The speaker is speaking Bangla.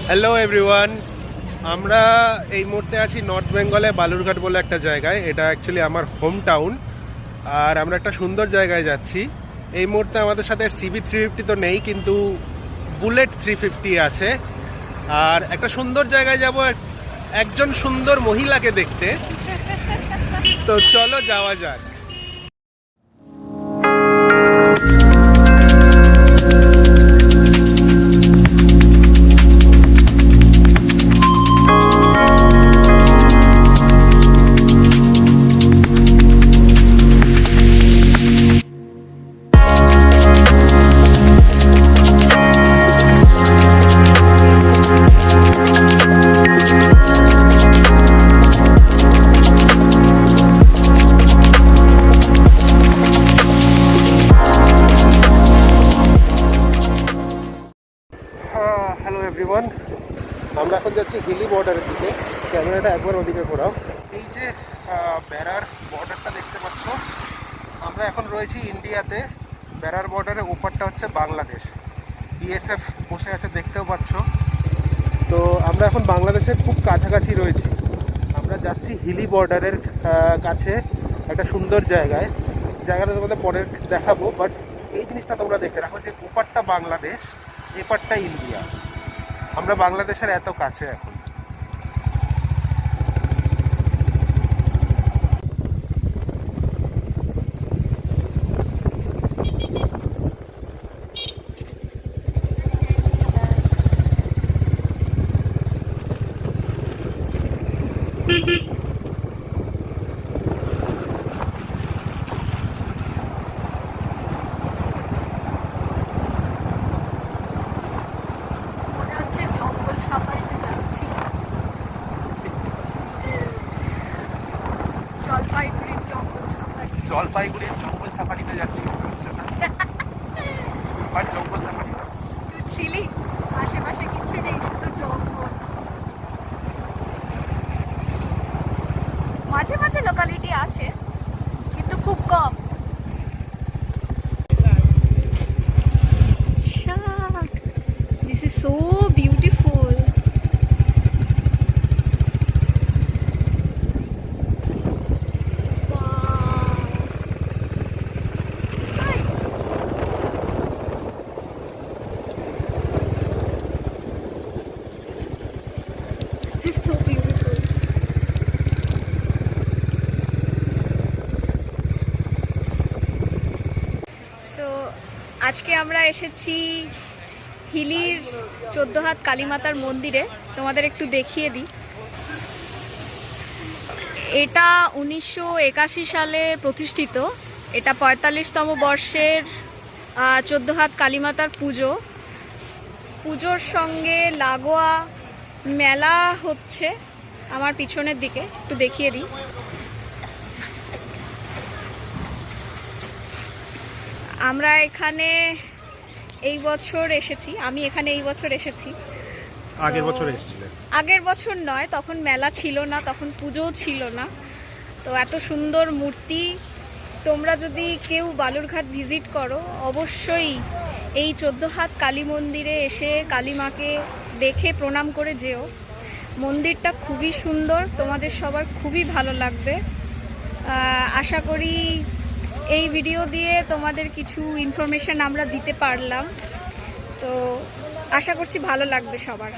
হ্যালো এভরিওয়ান, আমরা এই মুহূর্তে আছি নর্থ বেঙ্গলে বালুরঘাট বলে একটা জায়গায়। এটা অ্যাকচুয়ালি আমার হোম টাউন। আর আমরা একটা সুন্দর জায়গায় যাচ্ছি। এই মুহূর্তে আমাদের সাথে CB350 তো নেই, কিন্তু বুলেট 350 আছে। আর একটা সুন্দর জায়গায় যাব একজন সুন্দর মহিলাকে দেখতে। তো চলো যাওয়া যাক। হ্যালো এভরিওয়ান, আমরা এখন যাচ্ছি হিলি বর্ডারের দিকে। ক্যামেরাটা একবার ওদিকে ঘোরাও। এই যে বেড়ার বর্ডারটা দেখতে পাচ্ছ, আমরা এখন রয়েছি ইন্ডিয়াতে। বেড়ার বর্ডারের ওপারটা হচ্ছে বাংলাদেশ। BSF বসে আছে, দেখতেও পাচ্ছ। তো আমরা এখন বাংলাদেশের খুব কাছাকাছি রয়েছি। আমরা যাচ্ছি হিলি বর্ডারের কাছে একটা সুন্দর জায়গায়। জায়গাটা তোমাদের পরে দেখাবো, বাট এই জিনিসটা তোমরা দেখে রাখো যে ওপারটা বাংলাদেশ, এপারটা ইন্ডিয়া। আমরা বাংলাদেশের এত কাছে এখন। জলপাইগুড়ির জঙ্গল সাফারিতে যাচ্ছি মনে হচ্ছে না, বাট জঙ্গল সাফারি আশেপাশে কিছু নেই, শুধু জঙ্গল। মাঝে মাঝে লোকালিটি আছে, কিন্তু খুব কম। This is so beautiful. This is so beautiful. So আজকে আমরা এসেছি হিলির 14 হাত কালীমাতার মন্দিরে। তোমাদের একটু দেখিয়ে দিই। এটা 1981 সালে প্রতিষ্ঠিত। এটা 45তম বর্ষের 14 হাত কালীমাতার পুজোর সঙ্গে লাগোয়া মেলা হচ্ছে আমার পিছনের দিকে, একটু দেখিয়ে দিই। আমরা এখানে এই বছর এসেছি, আমি এখানে এই বছর এসেছি। আগের বছর এসেছিলেন? আগের বছর নয়, তখন মেলা ছিল না, তখন পুজোও ছিল না। তো এত সুন্দর মূর্তি, তোমরা যদি কেউ বালুরঘাট ভিজিট করো অবশ্যই এই 14 হাত কালী মন্দিরে এসে কালী মাকে দেখে প্রণাম করে যেও। মন্দিরটা খুবই সুন্দর, তোমাদের সবার খুবই ভালো লাগবে। আশা করি এই ভিডিও দিয়ে তোমাদের কিছু ইনফরমেশন আমরা দিতে পারলাম। তো আশা করছি ভালো লাগবে সবার।